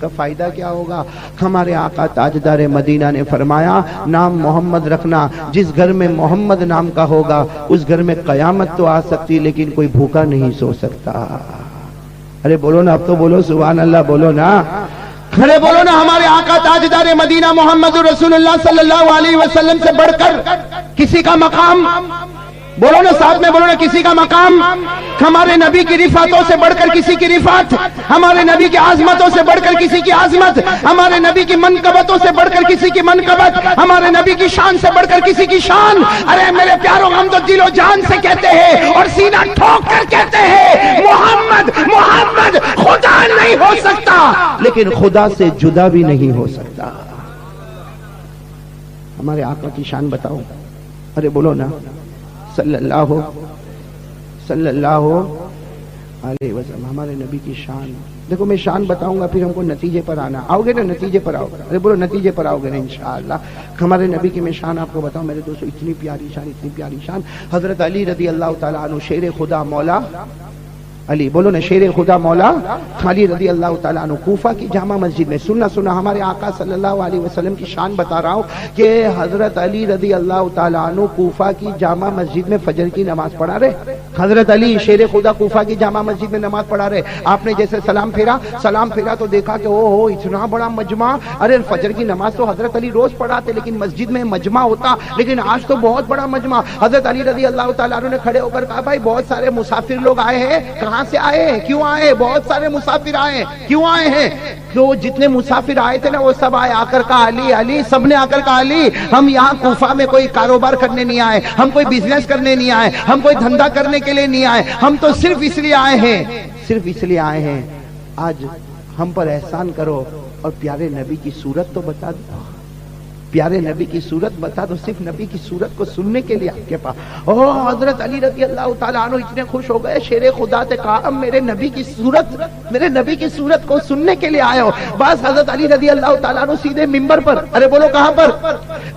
کا فائدہ کیا ہوگا؟ ہمارے آقا تاجدار مدینہ نے فرمایا نام محمد رکھنا، جس گھر میں محمد نام کا ہوگا اس گھر میں قیامت تو آ سکتی لیکن کوئی بھوکا نہیں سو سکتا۔ ارے بولو نا، اب تو بولو سبحان اللہ، بولو نا، کھڑے بولو نا۔ ہمارے آقا تاجدار مدینہ محمد رسول اللہ صلی اللہ علیہ وسلم سے بڑھ کر کسی کا مقام، بولو نا ساتھ میں، بولو نا، کسی کا مقام، ہمارے نبی کی رفعتوں سے بڑھ کر کسی کی رفعت، ہمارے نبی کی عظمتوں سے بڑھ کر کسی کی عظمت، ہمارے نبی کی منقبتوں سے بڑھ کر کسی کی منقبت، ہمارے نبی کی شان سے بڑھ کر کسی کی شان۔ ارے میرے پیاروں، ہم تو دل و جان سے کہتے ہیں اور سینہ ٹھوک کر کہتے ہیں محمد محمد خدا نہیں ہو سکتا لیکن خدا سے جدا بھی نہیں ہو سکتا۔ ہمارے آقا کی شان بتاؤ، ارے بولو نا، صلی اللہ علیہ وسلم، ہمارے نبی کی شان۔ دیکھو میں شان بتاؤں گا پھر ہم کو نتیجے پر آنا، آؤ گے نا، نتیجے پر آؤ گے، ارے بولو نتیجے پر آؤ گے نا انشاءاللہ۔ ہمارے نبی کی میں شان آپ کو بتاؤں میرے دوستو، اتنی پیاری شان، اتنی پیاری شان۔ حضرت علی رضی اللہ تعالیٰ عنہ، شیر خدا مولا علی، بولو نا، شیر خدا مولا علی رضی اللہ تعالیٰ عنہ، کوفہ کی جامع مسجد میں، سننا ہمارے آقا صلی اللہ علیہ وسلم کی شان بتا رہا ہوں کہ حضرت علی رضی اللہ تعالیٰ عنہ کوفہ کی جامع مسجد میں فجر کی نماز پڑھا رہے۔ حضرت علی شیر خدا کوفہ کی جامع مسجد میں نماز پڑھا رہے۔ آپ نے جیسے سلام پھیرا تو دیکھا کہ او اتنا بڑا مجمع، ارے فجر کی نماز تو حضرت علی روز پڑھاتے لیکن مسجد میں مجمع ہوتا، لیکن آج تو بہت بڑا مجمع۔ حضرت علی رضی اللہ تعالیٰ عنہ نے کھڑے ہو کر کہا بھائی بہت سارے مسافر لوگ آئے ہیں، کہاں سے آئے ہیں، کیوں آئے ہیں؟ بہت سارے مسافر آئے ہیں، کیوں آئے ہیں؟ تو جتنے مسافر آئے تھے نا وہ سب آئے، آ کر کہا علی علی، سب نے آ کر کہا علی ہم یہاں کوفہ میں کوئی کاروبار کرنے نہیں آئے، ہم کوئی بزنس کرنے نہیں آئے، ہم کوئی دھندا کرنے کے لیے نہیں آئے، ہم تو صرف اس لیے آئے ہیں، صرف اس لیے آئے ہیں آج ہم پر احسان کرو اور پیارے نبی کی صورت تو بتا دو، پیارے نبی کی صورت بتا دو، صرف نبی کی صورت کو سننے کے لیے آپ کے پاس۔ حضرت علی رضی اللہ تعالیٰ عنہ اتنے خوش ہو گئے، شیر خدا سے کہا میرے نبی کی صورت کو سننے کے لیے آئے ہو۔ بس حضرت علی رضی اللہ تعالیٰ عنہ سیدھے منبر پر، ارے بولو کہاں پر،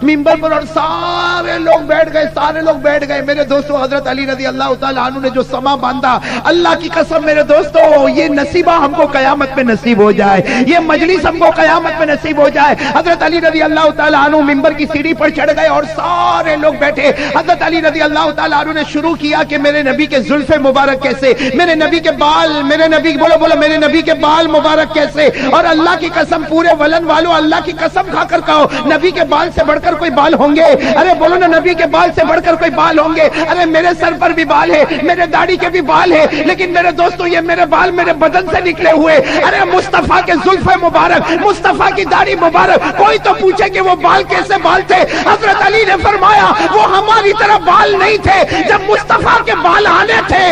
منبر پر، اور سارے لوگ بیٹھ گئے۔ میرے دوستو حضرت علی رضی اللہ تعالیٰ عنہ نے جو سما باندھا، اللہ کی قسم میرے دوستو یہ نصیبہ ہم کو قیامت میں نصیب ہو جائے، یہ مجلس ہم کو قیامت میں نصیب ہو جائے۔ حضرت علی رضی اللہ تعالیٰ عنہ منبر کی سیڑھی پر چڑھ گئے اور سارے لوگ بیٹھے۔ حضرت علی رضی اللہ تعالیٰ عنہ نے شروع کیا کہ میرے نبی کے زلف مبارک کیسے، میرے نبی کے بال، میرے نبی، بولو میرے نبی کے بال مبارک کیسے، اور اللہ کی قسم پورے ولن والوں اللہ کی قسم کھا کر کہو نبی کے بال سے بڑھ کر کوئی بال ہوں گے؟ ارے بولو نا، نبی کے بال سے بڑھ کر کوئی بال ہوں گے؟ ارے میرے سر پر بھی بال ہے، میرے داڑھی کے بھی بال ہے، لیکن میرے دوستو یہ میرے بال میرے بدن سے نکلے ہوئے۔ ارے مصطفیٰ کے زلف مبارک، مصطفیٰ کی داڑھی مبارک، کوئی تو پوچھے کہ وہ بال کیسے بال تھے؟ حضرت علی نے فرمایا وہ ہماری طرح بال نہیں تھے، جب مصطفیٰ کے بال آنے تھے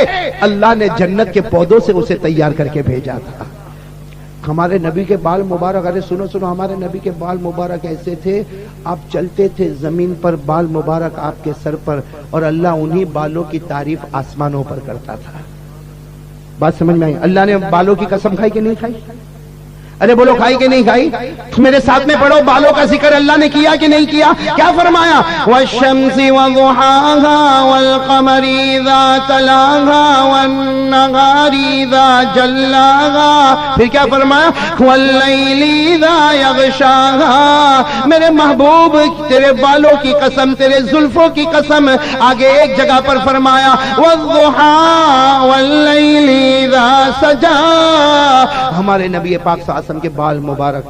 اللہ نے جنت کے پودوں سے اسے تیار کر کے بھیجا تھا۔ ہمارے نبی کے بال مبارک، ارے سنو ہمارے نبی کے بال مبارک ایسے تھے، آپ چلتے تھے زمین پر، بال مبارک آپ کے سر پر، اور اللہ انہی بالوں کی تعریف آسمانوں پر کرتا تھا۔ بات سمجھ میں آئی؟ اللہ نے بالوں کی قسم کھائی کہ نہیں کھائی؟ ارے بولو کھائی کہ نہیں کھائی؟ میرے ساتھ میں پڑھو، بالوں کا ذکر اللہ نے کیا کہ نہیں کیا؟ کیا فرمایا؟ والشمس وضحاها والقمر اذا تلاها والنهار اذا جلاها، پھر کیا فرمایا؟ واللیل اذا یغشاها۔ میرے محبوب تیرے بالوں کی قسم، تیرے زلفوں کی قسم، آگے ایک جگہ پر فرمایا والضحى واللیل اذا سجا۔ ہمارے نبی پاک صلی اللہ علیہ وسلم کے بال مبارک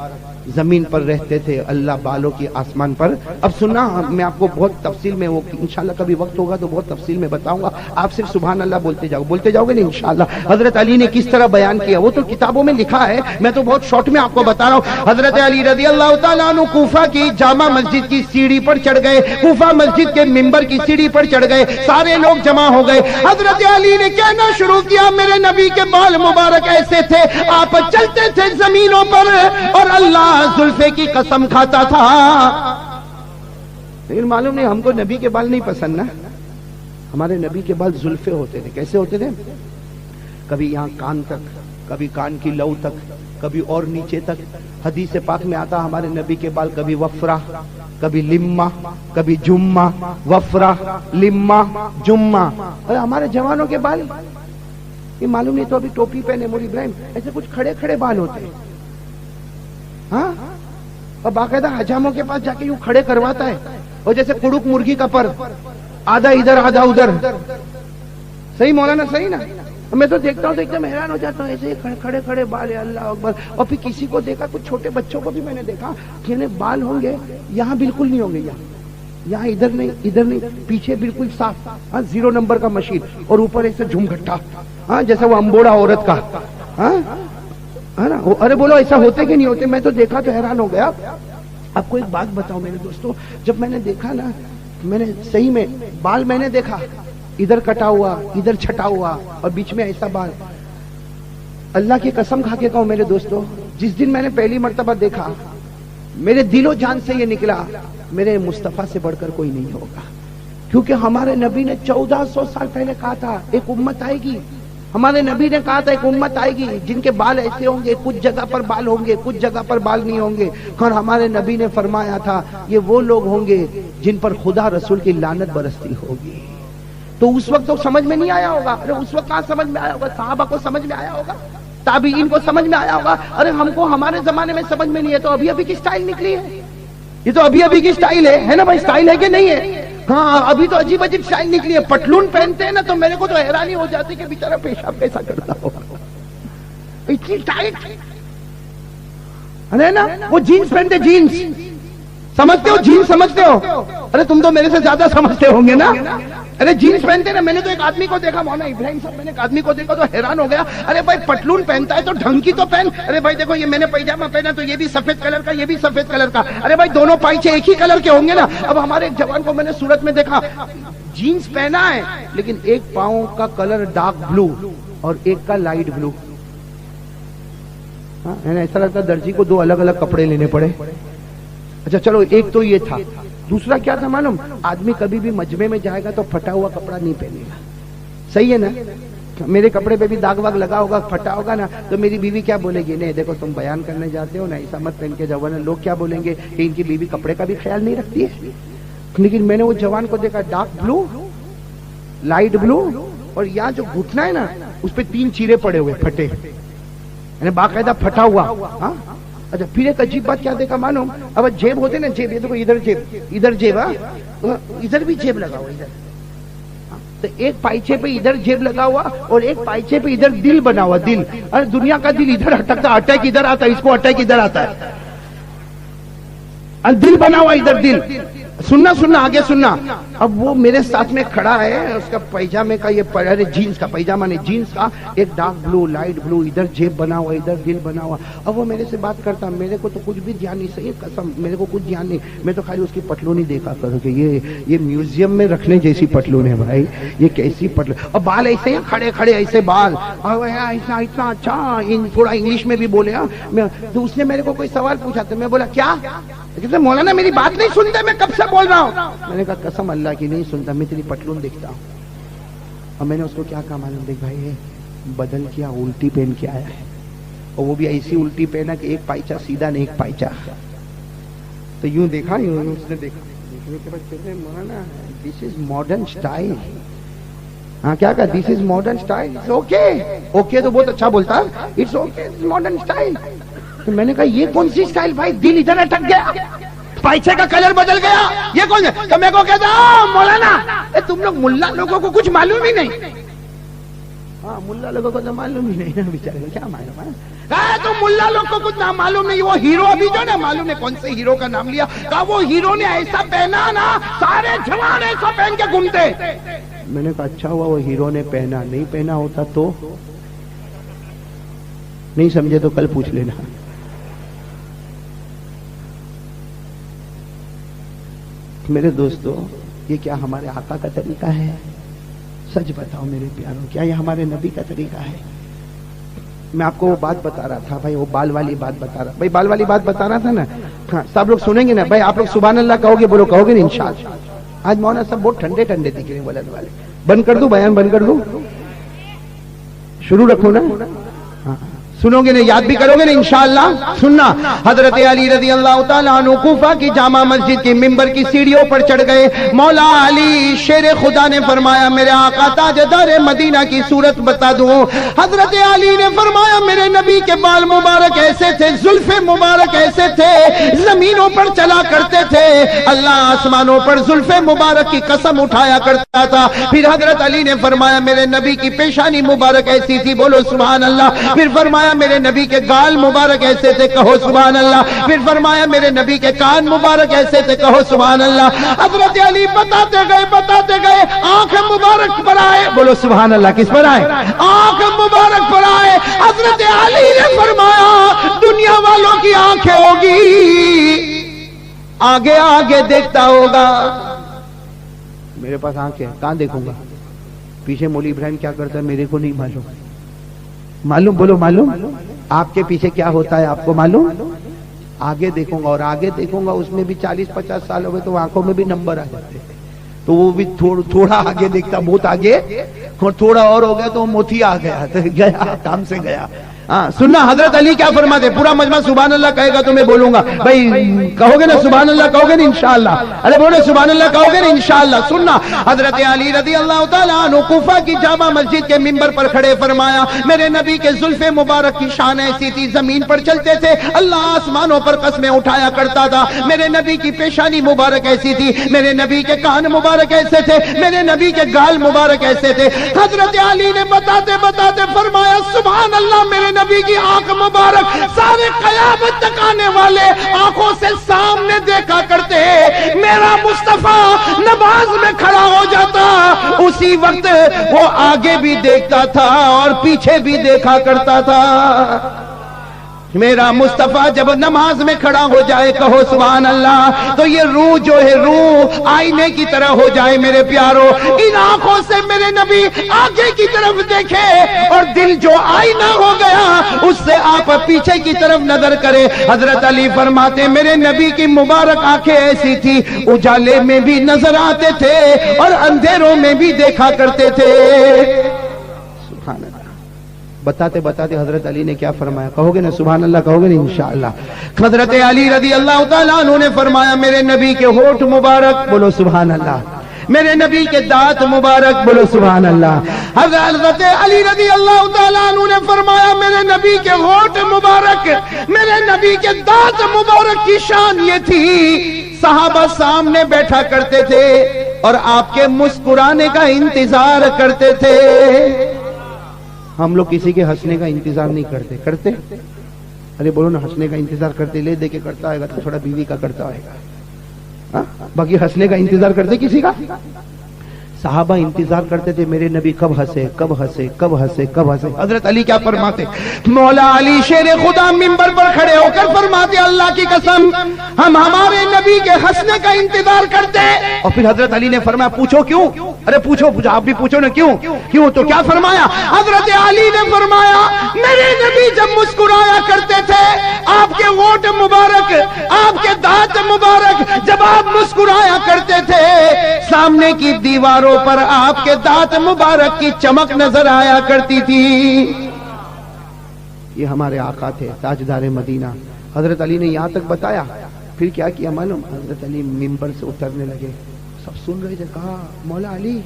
زمین پر رہتے تھے، اللہ بالوں کی آسمان پر۔ اب سننا، میں آپ کو بہت تفصیل میں، وہ انشاءاللہ کبھی وقت ہوگا تو بہت تفصیل میں بتاؤں گا، آپ صرف سبحان اللہ بولتے جاؤ گے نا انشاءاللہ۔ حضرت علی نے کس طرح بیان کیا وہ تو کتابوں میں لکھا ہے، میں تو بہت شارٹ میں آپ کو بتا رہا ہوں۔ حضرت علی رضی اللہ تعالیٰ عنہ کوفہ کی جامع مسجد کی سیڑھی پر چڑھ گئے، کوفہ مسجد کے منبر کی سیڑھی پر چڑھ گئے، سارے لوگ جمع ہو گئے۔ حضرت علی نے کہنا شروع کیا میرے نبی کے بال مبارک ایسے تھے، آپ چلتے تھے زمینوں پر اور اللہ زلفے کی قسم کھاتا تھا۔ لیکن معلوم نہیں ہم کو نبی کے بال نہیں پسند نا، ہمارے نبی کے بال زلفے ہوتے تھے۔ کیسے ہوتے تھے؟ کبھی یہاں کان تک، کبھی کان کی لو تک، کبھی اور نیچے تک۔ حدیث پاک میں آتا ہمارے نبی کے بال کبھی وفرہ، کبھی لمہ، کبھی جمہ، وفرہ، لمہ، جمہ۔ اور ہمارے جوانوں کے بال یہ معلوم نہیں، تو ابھی ٹوپی پہنے مولوی ابراہیم، ایسے کچھ کھڑے کھڑے بال ہوتے ہیں۔ اور باقاعدہ حجاموں کے پاس جا کے یوں کھڑے کرواتا ہے، اور جیسے کڑک مرغی کا پر، آدھا ادھر آدھا ادھر. صحیح مولانا، صحیح نا؟ میں تو دیکھتا ہوں تو ایک دم حیران ہو جاتا ہوں، ایسے کھڑے کھڑے بال ہے، اللہ اکبر. اور پھر کسی کو دیکھا، کچھ چھوٹے بچوں کو بھی میں نے دیکھا کہ انہیں بال ہوں گے یہاں بالکل نہیں ہوں گے، یہاں ادھر نہیں ادھر نہیں، پیچھے بالکل صاف، 0 نمبر کا مشین، اور اوپر ایسے جھمگھٹا، جیسے وہ امبوڑا عورت کا، ہے نا؟ ارے بولو ایسا ہوتے کہ نہیں ہوتے؟ میں تو دیکھا تو حیران ہو گیا. آپ کو ایک بات بتاؤں میرے دوستوں، جب میں نے دیکھا نا، میں نے صحیح میں بال میں نے دیکھا ادھر کٹا ہوا، ادھر چھٹا ہوا، اور بیچ میں ایسا بال. اللہ کی قسم کھا کے کہوں میرے دوستوں، جس دن میں نے پہلی مرتبہ دیکھا، میرے دل و جان سے یہ نکلا میرے مصطفیٰ سے بڑھ کر کوئی نہیں ہوگا. کیونکہ ہمارے نبی نے 1400 سال پہلے کہا تھا ایک امت آئے گی. ہمارے نبی نے کہا تھا ایک امت آئے گی جن کے بال ایسے ہوں گے، کچھ جگہ پر بال ہوں گے، کچھ جگہ پر بال نہیں ہوں گے. اور ہمارے نبی نے فرمایا تھا یہ وہ لوگ ہوں گے جن پر خدا رسول کی لعنت برستی ہوگی. تو اس وقت تو سمجھ میں نہیں آیا ہوگا. ارے اس وقت کہاں سمجھ میں آیا ہوگا؟ صحابہ کو سمجھ میں آیا ہوگا، تابعین کو سمجھ میں آیا ہوگا. ارے ہم کو ہمارے زمانے میں سمجھ میں نہیں ہے، تو ابھی ابھی کی سٹائل نکلی ہے. یہ تو ابھی ابھی کی سٹائل ہے نا بھائی؟ سٹائل ہے کہ نہیں ہے؟ ہاں، ابھی تو عجیب عجیب سٹائل نکلی ہے. پٹلون پہنتے ہیں نا تو میرے کو تو حیرانی ہو جاتی کہ بیچارہ پیشاب کیسا کرتا ہوگا، اتنی ٹائٹ. ارے نا وہ جینز پہنتے، جینز سمجھتے ہو؟ جینز سمجھتے ہو؟ ارے تم تو میرے سے زیادہ سمجھتے ہوں گے نا. ارے جینز پہنتے نا. میں نے تو ایک آدمی کو دیکھا، مولانا ابراہیم صاحب، میں نے ایک آدمی کو دیکھا تو حیران ہو گیا. ارے بھائی پٹلون پہنتا ہے تو ڈھنگ کی تو پہن. ارے بھائی دیکھو یہ میں نے پیجامہ پہنا تو یہ بھی سفید کلر کا، یہ بھی سفید کلر کا. ارے بھائی دونوں پائچے ایک ہی کلر کے ہوں گے نا. اب ہمارے ایک جوان کو میں نے صورت میں دیکھا، جینز پہنا ہے لیکن ایک پاؤں کا کلر ڈارک بلو اور ایک کا لائٹ بلو. ایسا لگتا درجی کو 2 الگ الگ کپڑے لینے پڑے. اچھا چلو، ایک تو یہ تھا. دوسرا کیا تھا معلوم؟ آدمی کبھی بھی مجمع میں جائے گا تو پھٹا ہوا کپڑا نہیں پہنے گا. صحیح ہے نا؟ میرے کپڑے پہ بھی داغ واغ لگا ہوگا، پھٹا ہوگا نا، تو میری بیوی کیا بولے گی؟ نہیں دیکھو تم بیان کرنے جاتے ہو نا، ایسا مت پہن کے جاؤ نا. لوگ کیا بولیں گے کہ ان کی بیوی کپڑے کا بھی خیال نہیں رکھتی ہے. لیکن میں نے وہ جوان کو دیکھا، ڈارک بلو، لائٹ بلو، اور یہاں جو گھٹنا ہے نا اس پہ 3 چیرے پڑے ہوئے پھٹے، یعنی باقاعدہ پھٹا ہوا. ہاں اچھا، پھر ایک عجیب بات کیا دیکھا معلوم؟ اب جیب ہوتے نا، جیب، یہ دیکھو ادھر جیب، ادھر جیب، ادھر بھی جیب لگا ہوا ادھر. تو ایک پائچے پہ ادھر جیب لگا ہوا اور ایک پائچے پہ ادھر دل بنا ہوا. دل، ارے دنیا کا دل ادھر اٹکتا، اٹیک ادھر آتا ہے، اس کو اٹیک ادھر آتا ہے. دل بنا ہوا ادھر، دل. سننا آگے سننا. اب وہ میرے ساتھ میں کھڑا ہے، اس کا پیجامے کا یہ ارے جینز کا پیجامہ نہیں، جینز کا ایک ڈارک بلو، لائٹ بلو، ادھر جیب بنا ہوا، ادھر دل بنا ہوا. اب وہ میرے سے بات کرتا، میرے کو تو کچھ بھی دھیان نہیں. صحیح قسم، میرے کو کچھ دھیان نہیں. میں تو خالی اس کی پٹلون ہی دیکھا کروں کہ یہ میوزیم میں رکھنے جیسی پٹلون ہے بھائی، یہ کیسی پٹلون. اور بال ایسے ہیں کھڑے کھڑے ایسے بال، ایسا اتنا اچھا. تھوڑا انگلش میں بھی بولے. تو اس نے میرے کو کوئی سوال پوچھا تو میں بولا کیا؟ کہتے مولانا میری بات نہیں سنتے، میں کب سے بول رہا ہوں. میں نے کہا قسم اللہ کی نہیں سنتا، میں تیری پٹلون دیکھتا ہوں. اور میں نے اس کو کیا کہا معلوم؟ دیکھ بھائی بدل کیا، الٹی پہن کے آیا ہے، اور وہ بھی ایسی الٹی پہنا کہ ایک پائچہ سیدھا نہیں ایک پائچہ. تو یوں دیکھا، یوں اس نے دیکھا، دیکھنے کے بعد کہتے ہیں مولانا دس از ماڈرن اسٹائل. ہاں کیا کہا؟ This is modern style. Okay okay تو بہت اچھا بولتا ہے، اٹس اوکے ماڈرن اسٹائل. تو میں نے کہا یہ کون سی اسٹائل بھائی؟ دل ادھر اٹک گیا، پائچے کا کلر بدل گیا، یہ کون ہے؟ تو میں کو کہتا مولانا تم لوگ ملا لوگوں کو کچھ معلوم ہی نہیں. ہاں ملا لوگوں کو تو معلوم ہی نہیں نا بیچارے کو، کیا معلوم ہے؟ تو ملا لوگ کو کچھ نہ معلوم نہیں. وہ ہیرو ابھی جو نا معلوم ہے کون سے ہیرو کا نام لیا، کہا وہ ہیرو نے ایسا پہنا نا سارے جوان ایسا پہن کے گھومتے. میں نے کہا اچھا ہوا وہ ہیرو نے پہنا، نہیں پہنا ہوتا تو نہیں سمجھے تو کل پوچھ لینا. میرے دوستو یہ کیا ہمارے آقا کا طریقہ ہے؟ سچ بتاؤ میرے پیاروں، کیا یہ ہمارے نبی کا طریقہ ہے؟ میں آپ کو وہ بات بتا رہا تھا بھائی، وہ بال والی بات بتا رہا، بھائی بال والی بات بتا رہا تھا نا. ہاں سب لوگ سنیں گے نا بھائی؟ آپ لوگ سبحان اللہ کہو گے؟ بولو کہو گے نا انشاءاللہ؟ آج مولانا سب بہت ٹھنڈے ٹھنڈے دکھ رہے ہیں ولد والے. بند کر دوں بیان، بند کر دوں، شروع رکھو نا. ہاں सुनोगे ना, याद भी करोगे ना इंशाअल्लाह। सुनना, हजरत अली रजी अल्लाह तआला अन्हु कूफा की जामा मस्जिद की मिंबर की सीढ़ियों पर चढ़ गए। मौला अली शेर खुदा ने फरमाया मेरे आका ताजदार मदीना की सूरत बता दूं। हजरत अली ने फरमाया मेरे नबी के बाल मुबारक ऐसे थे, जुल्फे मुबारक ऐसे थे, जमीनों पर चला करते थे, अल्लाह आसमानों पर जुल्फे मुबारक की कसम उठाया करता था। फिर हजरत अली ने फरमाया मेरे नबी की पेशानी मुबारक ऐसी थी, बोलो सुभान अल्लाह। फिर फरमाया मेरे नबी के गाल मुबारक ऐसे थे, कहो सुभान अल्लाह। फिर फरमाया मेरे नबी के कान मुबारक ऐसे थे, कहो सुभान अल्लाह। हजरत अली बताते गए आंख मुबारक पर आए, बोलो सुभान अल्लाह। किस पर आए? आंख मुबारक पर आए। हजरत अली ने फरमाया दुनिया वालों की आंखें होगी, आगे आगे देखता होगा। मेरे पास आंखें है, कहां देखूंगा? पीछे मौली इब्राहिम क्या करता है मेरे को नहीं मालूम। मालूम? बोलो मालूम। आपके पीछे क्या होता है आपको मालूम? आगे देखूंगा, और आगे देखूंगा उसमें भी 40-50 साल हो गए तो आंखों में भी नंबर आ जाते हैं, तो वो भी थोड़ा आगे देखता, बहुत आगे, और थोड़ा और हो गया तो मोती आ गया, तो गया, काम से गया। हाँ सुनना, हजरत अली क्या फरमाते, पूरा मजमा सुभान अल्लाह कहेगा तो मैं बोलूंगा। भाई कहोगे ना सुभान अल्लाह, कहोगे ना इंशाअल्लाह? अरे बोलो सुभान अल्लाह, कहोगे ना इंशाअल्लाह? सुनना, हजरत अली रज़ी अल्लाह तआला अन्हु कूफा की जामा मस्जिद के मिंबर पर खड़े फरमाया मेरे नबी के जुल्फे मुबारक की शान ऐसी थी, जमीन पर चलते थे, अल्लाह आसमानों पर कस्में उठाया करता था। मेरे नबी की पेशानी मुबारक ऐसी थी, मेरे नबी के कान मुबारक ऐसे थे, मेरे नबी के गाल मुबारक ऐसे थे। हजरत अली ने बताते फरमाया सुभान अल्लाह, मेरे नबी की आंख मुबारक सारे कयामत तक आने वाले आंखों से सामने देखा करते। मेरा मुस्तफा नमाज में खड़ा हो जाता, उसी वक्त वो आगे भी देखता था और पीछे भी देखा करता था। मेरा मुस्तफा जब नमाज में खड़ा हो जाए, कहो सुभान अल्लाह, तो ये रूह जो है रूह आईने की तरह हो जाए। मेरे प्यारो, इन आंखों से मेरे नबी आगे की तरफ देखे और दिल जो आईना हो गया उससे आप पीछे की तरफ नजर करें। हजरत अली फरमाते मेरे नबी की मुबारक आंखें ऐसी थी, उजाले में भी नजर आते थे और अंधेरों में भी देखा करते थे। सुभान अल्लाह। बताते हजरत अली ने क्या फरमाया, कहोगे ना सुभान अल्लाह, कहोगे ना इंशाअल्लाह? हजरत अली रज़ी अल्लाह तआला अन्हु ने फरमाया मेरे नबी के होठ मुबारक, बोलो सुभान अल्लाह, मेरे नबी के दांत मुबारक, बोलो सुभान अल्लाह। हजरत अली रज़ी अल्लाह तआला अन्हु ने फरमाया मेरे नबी के होठ मुबारक, मेरे नबी के दांत मुबारक की शान ये थी, सहाबा सामने बैठा करते थे और आपके मुस्कुराने का इंतजार करते थे। हम लोग किसी के हंसने का इंतजार नहीं करते? अरे बोलो ना, हंसने का इंतजार करते? ले दे के करता होगा तो थोड़ा बीवी का करता होगा, बाकी हंसने का इंतजार करते किसी का? सहाबा इंतजार करते थे मेरे नबी कब हंसे, कब हंसे, कब हंसे, कब हंसे। हजरत अली क्या फरमाते, मौला अली शेर खुदा मिंबर पर खड़े होकर फरमाते अल्लाह की कसम हम हमारे नबी के हंसने का इंतजार करते। और फिर हजरत अली ने फरमाया पूछो क्यों? अरे पूछो आप भी पूछो ना, क्यों? तो क्या फरमाया? हजरत अली ने फरमाया मेरे नबी जब मुस्कुराया करते थे, आपके होठ मुबारक, आपके दांत मुबारक जब आप मुस्कुराया करते थे, सामने की दीवारों पर आपके दांत मुबारक की चमक नजर आया करती थी। ये हमारे आका थे, ताजदार मदीना। हजरत अली ने यहां तक बताया, फिर क्या किया मालूम? हजरत अली मिंबर से उतरने लगे, सब सुन रहे थे। कहा मौला अली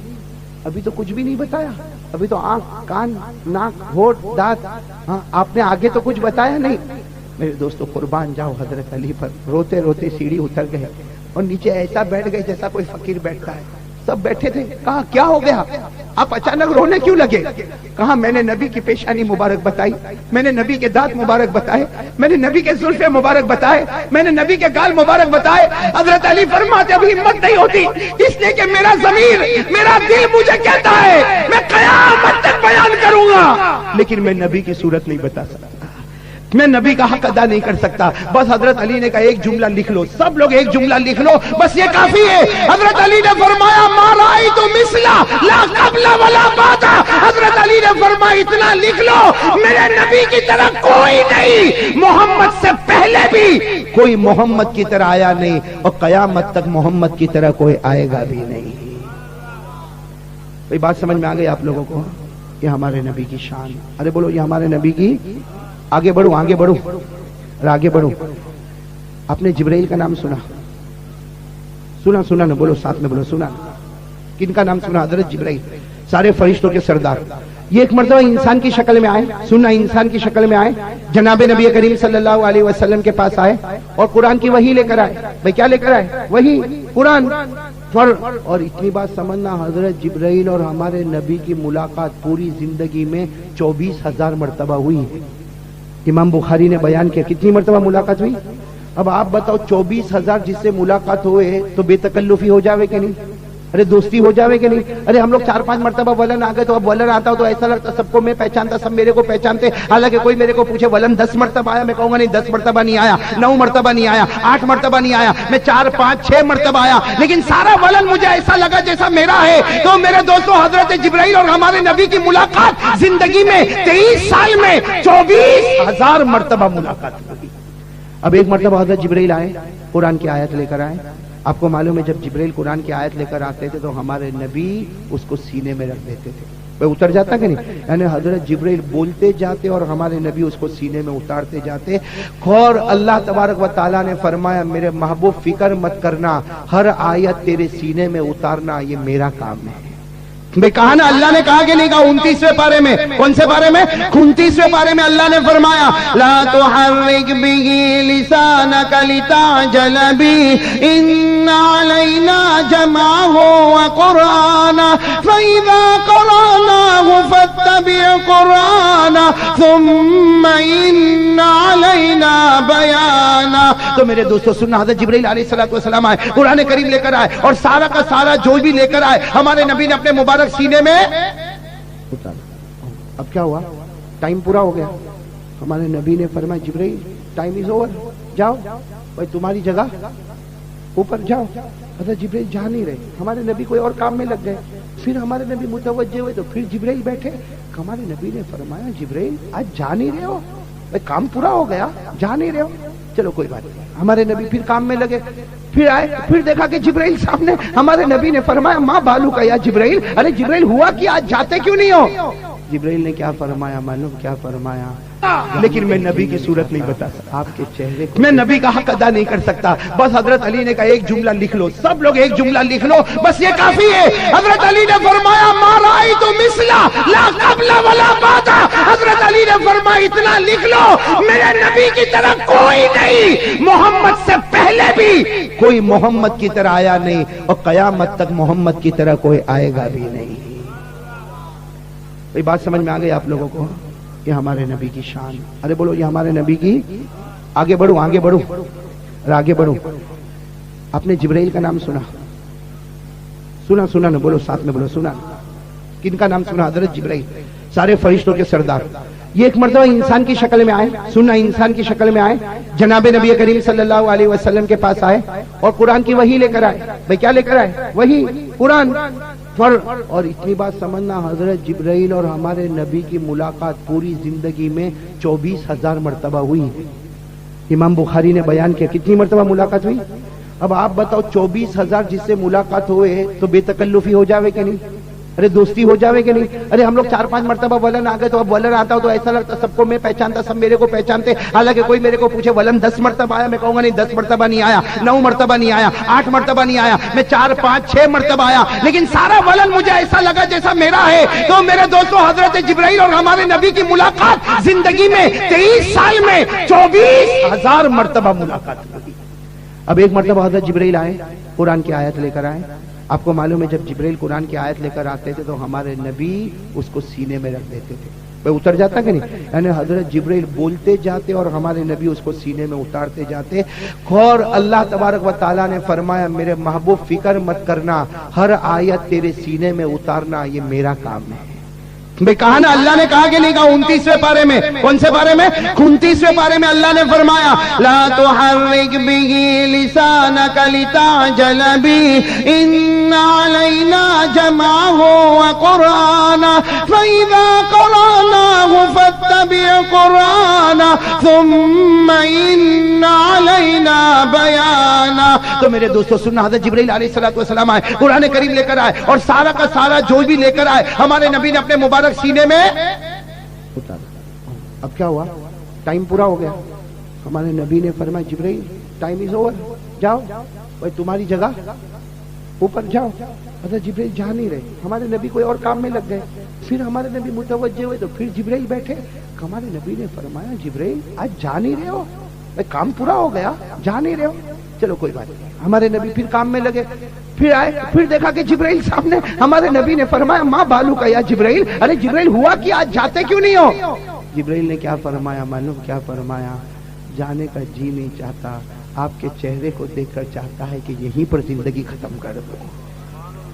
अभी तो कुछ भी नहीं बताया, अभी तो आंख, कान, नाक, होठ, दांत, हाँ आपने आगे तो कुछ बताया नहीं। मेरे दोस्तों कुर्बान जाओ हजरत अली पर। रोते रोते सीढ़ी उतर गए और नीचे ऐसा बैठ गए जैसा कोई फकीर बैठता है। सब बैठे थे। कहा क्या हो गया, आप अचानक रोने क्यों लगे? कहा मैंने नबी की पेशानी मुबारक बताई, मैंने नबी के दांत मुबारक बताए, मैंने नबी के जुल्फे मुबारक बताए, मैंने नबी के गाल मुबारक बताए। हजरत अली फरमाते अभी हिम्मत नहीं होती, इसलिए कि मेरा ज़मीर, मेरा दिल मुझे कहता है मैं क़यामत तक बयान करूंगा, लेकिन मैं नबी की सूरत नहीं बता सकता, मैं नबी का हक अदा नहीं कर सकता। बस हजरत अली ने कहा एक जुमला लिख लो, सब लोग एक जुमला लिख लो, बस ये काफी है। हजरत अली ने फरमाया माराई तो मिसला ला कबला वला बादा। हजरत अली ने फरमाया इतना लिख लो, मेरे नबी की तरह कोई नहीं, मोहम्मद से पहले भी कोई मोहम्मद की तरह आया नहीं और कयामत तक मोहम्मद की तरह कोई आएगा भी नहीं। कोई बात समझ में आ गई आप लोगों को? ये हमारे नबी की शान। अरे बोलो ये हमारे नबी की आगे बढ़ो और आगे बढ़ो। आपने जिब्राइल का नाम सुना? सुना ना, बोलो साथ में बोलो, सुना। किनका नाम सुना? हजरत जिब्राइल, सारे फरिश्तों के सरदार। ये एक मर्तबा इंसान की शक्ल में आए, सुनना, इंसान की शक्ल में आए, जनाबे नबी करीम सल्लल्लाहु अलैहि वसल्लम के पास आए और कुरान की वही लेकर आए। भाई क्या लेकर आए? वही, कुरान। और इतनी बात समझना, हजरत जिब्राइल और हमारे नबी की मुलाकात पूरी जिंदगी में 24,000 मर्तबा हुई। इमाम बुखारी ने बयान किया कितनी मर्तबा मुलाकात हुई। अब आप बताओ, 24,000 जिससे मुलाकात हुए तो बेतकल्लुफी हो जावे कि नहीं? अरे दोस्ती हो जावे कि नहीं? अरे हम लोग 4-5 मर्तबा वलन आ गए तो अब वलन आता हो तो ऐसा लगता सबको मैं पहचानता, सब मेरे को पहचानते। हालांकि कोई मेरे को पूछे वलन 10 मर्तबा आया, मैं कहूंगा नहीं 10 मर्तबा नहीं आया, 9 मर्तबा नहीं आया, 8 मर्तबा नहीं आया, मैं 4, 5, 6 मर्तबा आया, लेकिन सारा वलन मुझे ऐसा लगा जैसा मेरा है। तो मेरे दोस्तों, हजरत जिब्राइल और हमारे नबी की मुलाकात जिंदगी में 23 साल में 24,000 मर्तबा मुलाकात हुई। अब एक मर्तबा हजरत जिब्राइल आए, कुरान की आयत लेकर आए। आपको मालूम है जब जिब्राइल कुरान की आयत लेकर आते थे तो हमारे नबी उसको सीने में रख देते थे। वो उतर जाता कि नहीं? यानी हजरत जिब्राइल बोलते जाते और हमारे नबी उसको सीने में उतारते जाते। और अल्लाह तबारक व तआला ने फरमाया, मेरे महबूब फिक्र मत करना, हर आयत तेरे सीने में उतारना ये मेरा काम है। भाई कहा ना, अल्लाह ने कहा कि नहीं कहा? 29वें पारे में, कौन से पारे में? 29वें पारे में अल्लाह ने फरमाया, ला तुहर्रिक बिही लिसानका लिताजल बिही इन्ना अलैना जमाअहु व कुरआना फइज़ा क़रअनाहु फत्तबि कुरआना सुम्मा इन्ना अलैना बयाना। तो मेरे दोस्तों सुनना, हज़रत जिब्राइल अलैहिस्सलातु वस्सलाम आए, कुरान करीम लेकर आए और सारा का सारा जो भी लेकर आए हमारे नबी ने अपने मुबारक सीने में उतार। अब क्या हुआ? टाइम पूरा हो गया। हमारे नबी ने फरमाया, जिब्राइल टाइम इज ओवर, जाओ भाई तुम्हारी जगह ऊपर जाओ। हज़रत जिब्राइल जा नहीं रहे, हमारे नबी कोई और काम में लग गए। फिर हमारे नबी मुतवज्जे हुए तो फिर जिब्राइल बैठे। हमारे नबी ने फरमाया, जिब्राइल आज जा नहीं रहे हो? भाई काम पूरा हो गया, जा नहीं रहे हो? चलो कोई बात नहीं। हमारे नबी फिर काम में लगे, फिर आए, फिर देखा कि जिब्राइल सामने। हमारे नबी ने फरमाया, माँ बालू का या जिब्राइल, अरे जिब्राइल हुआ कि आज जाते क्यों नहीं हो? जिब्राइल ने क्या फरमाया मालूम? क्या फरमाया? लेकिन मैं नबी की सूरत नहीं बता सकता, आपके चेहरे को मैं नबी का हक अदा नहीं कर सकता। बस हजरत अली ने कहा एक जुमला लिख लो, सब लोग एक जुमला लिख लो, बस ये काफी है। हजरत अली ने फरमाया, मा राअयतु मिसला ला क़ब्ला वला बादा। हजरत अली ने फरमाया, इतना लिख लो, मेरे नबी की तरह कोई नहीं, मोहम्मद से पहले भी कोई मोहम्मद की तरह आया नहीं और कयामत तक मोहम्मद की तरह कोई आएगा भी नहीं। ये बात समझ में आ गई आप लोगों को? ये हमारे नबी की शान। अरे बोलो, ये हमारे नबी की। आगे बढ़ो और आगे बढ़ो। आपने जिब्राइल का नाम सुना? सुना ना, बोलो साथ में बोलो, सुना। किनका नाम सुना? हजरत जिब्राइल, सारे फरिश्तों के सरदार। ये एक मर्तबा इंसान की शक्ल में आए, सुनना, इंसान की शक्ल में आए, जनाबे नबी करीम सल्लल्लाहु अलैहि वसल्लम के पास आए और कुरान की वही लेकर आए। भाई क्या लेकर आए? वही, कुरान। और इतनी बात समझना, हजरत जिब्राइल और हमारे नबी की मुलाकात पूरी जिंदगी में 24,000 मर्तबा हुई। इमाम बुखारी ने बयान किया कितनी मर्तबा मुलाकात हुई। अब आप बताओ, 24,000 जिससे मुलाकात हुए तो बेतकल्लुफी हो जावे कि नहीं? अरे दोस्ती हो जावे कि नहीं? अरे हम लोग 4-5 मर्तबा वलन आ गए तो अब वलन आता हो तो ऐसा लगता सबको मैं पहचानता, सब मेरे को पहचानते। हालांकि कोई मेरे को पूछे वलन 10 मर्तबा आया, मैं कहूंगा नहीं 10 मर्तबा नहीं आया, 9 मर्तबा नहीं आया, 8 मर्तबा नहीं आया, मैं 4, 5, 6 मर्तबा आया, लेकिन सारा वलन मुझे ऐसा लगा जैसा मेरा है। तो मेरे दोस्तों, हजरत जिब्राइल और हमारे नबी की मुलाकात जिंदगी में 23 साल में 24,000 मर्तबा मुलाकात हुई। अब एक मर्तबा हजरत जिब्राइल आए, कुरान की आयत लेकर आए। आपको मालूम है जब जिब्राइल कुरान की आयत लेकर आते थे तो हमारे नबी उसको सीने में रख देते थे। भाई उतर जाता कि नहीं? यानी हजरत जिब्राइल बोलते जाते और हमारे नबी उसको सीने में उतारते जाते। और अल्लाह तबारक व तआला ने फरमाया, मेरे महबूब फिक्र मत करना, हर आयत तेरे सीने में उतारना ये मेरा काम है। भाई कहा ना, अल्लाह ने कहा कि नहीं कहा? 29वें पारे में, कौन से पारे में? 29वें पारे में अल्लाह ने फरमाया, ला तुहर्रिक बिही लिसानका लिताजल बिही इन्ना अलैना जमाअहु व कुरआना फइज़ा क़रअनाहु फत्तबि कुरआना सुम्मा इन्ना अलैना बयाना। तो मेरे दोस्तों सुनना, हज़रत जिब्राइल अलैहिस्सलातु वस्सलाम आए, कुरान करीम लेकर आए और सारा का सारा जो भी लेकर आए हमारे नबी ने अपने मुबारक सीने में उतारा। अब क्या हुआ? टाइम पूरा हो गया। हमारे नबी ने फरमाया जिब्राइल टाइम इज ओवर, जाओ भाई तुम्हारी जगह ऊपर जाओ। हज़रत जिब्राइल जा नहीं रहे, हमारे नबी कोई और काम में लग गए। फिर हमारे नबी मुतवज्जे हुए तो फिर जिब्राइल बैठे। हमारे नबी ने फरमाया जिब्राइल आज जा नहीं रहे हो, भाई काम पूरा हो गया, जा नहीं रहे हो, चलो कोई बात नहीं। हमारे नबी फिर काम में लगे, फिर आए, फिर देखा कि जिब्राइल सामने। हमारे नबी ने फरमाया माँ बालू का या जिब्राइल, अरे जिब्राइल हुआ कि आज जाते क्यों नहीं हो? जिब्राइल ने क्या फरमाया मालूम क्या फरमाया? जाने का जी नहीं चाहता, आपके चेहरे को देखकर चाहता है कि यहीं पर जिंदगी खत्म कर दो।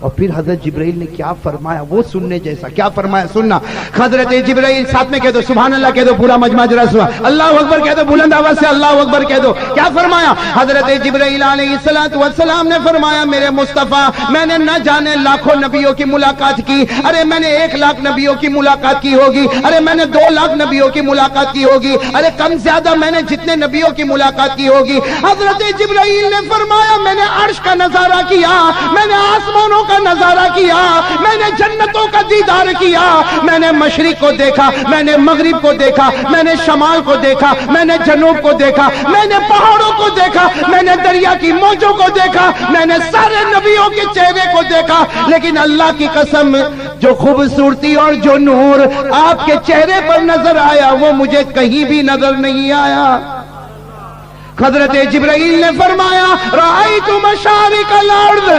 और फिर हजरत जिब्राइल ने क्या फरमाया वो सुनने जैसा। क्या फरमाया सुनना। हजरत जिब्राइल साथ में कह दो सुभान अल्लाह कह दो, पूरा मजमा जरा सुना, अल्लाह अकबर कह दो, बुलंद आवाज से अल्लाह अकबर कह दो। क्या फरमाया हजरत जिब्राइल अलैहिस्सलातु वस्सलाम ने फरमाया मेरे मुस्तफा मैंने न जाने लाखों नबियों की मुलाकात की, अरे मैंने 1 लाख नबियों की मुलाकात की होगी, अरे मैंने 2 लाख नबियों की मुलाकात की होगी, अरे कम ज्यादा मैंने जितने नबियों की मुलाकात की होगी। हजरत जिब्राइल ने फरमाया मैंने अर्श का नजारा किया, मैंने आसमानों का नजारा किया, मैंने जन्नतों का दीदार किया, मैंने मशरिक को देखा, मैंने मगरिब को देखा, मैंने शमाल को देखा, मैंने जनूब को देखा, मैंने पहाड़ों को देखा, मैंने दरिया की मौजों को देखा, मैंने सारे नबियों के चेहरे को देखा। लेकिन अल्लाह की कसम जो खूबसूरती और जो नूर आपके चेहरे पर नजर आया वो मुझे कहीं भी नजर नहीं आया। हजरत जिब्राइल ने फरमाया राइतु मशारिकल अर्द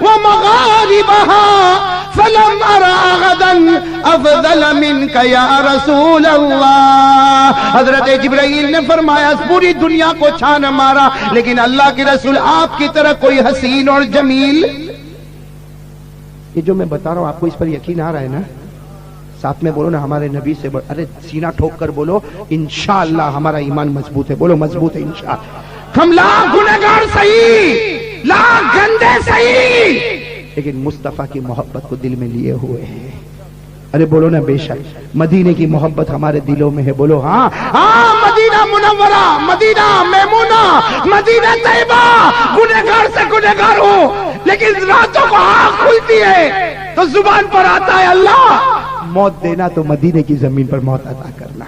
व मगारिबहा फलम अरा गदन अफदल मिनका या रसूल अल्लाह। हजरत जिब्राइल ने फरमाया पूरी दुनिया को छान मारा लेकिन अल्लाह के रसूल आपकी तरह कोई हसीन और जमील। ये जो मैं बता रहा हूं आपको इस पर यकीन आ रहा है ना? साथ में बोलो ना हमारे नबी से अरे सीना ठोक कर बोलो इंशाअल्लाह हमारा ईमान मजबूत है। बोलो मजबूत है इंशाअल्लाह। हम लाख गुनहगार सही, लाख गंदे सही, लेकिन मुस्तफा की मोहब्बत को दिल में लिए हुए हैं। अरे बोलो ना बेशक मदीने की मोहब्बत हमारे दिलों में है। बोलो हाँ हाँ, Medina Munawwara, Medina Maimuna, Medina Tayyaba. गुनहगार से गुनहगार हो लेकिन रातों को आँख खुलती है तो जुबान पर आता है अल्लाह मौत देना, तो मदीने की जमीन पर मौत अता करना।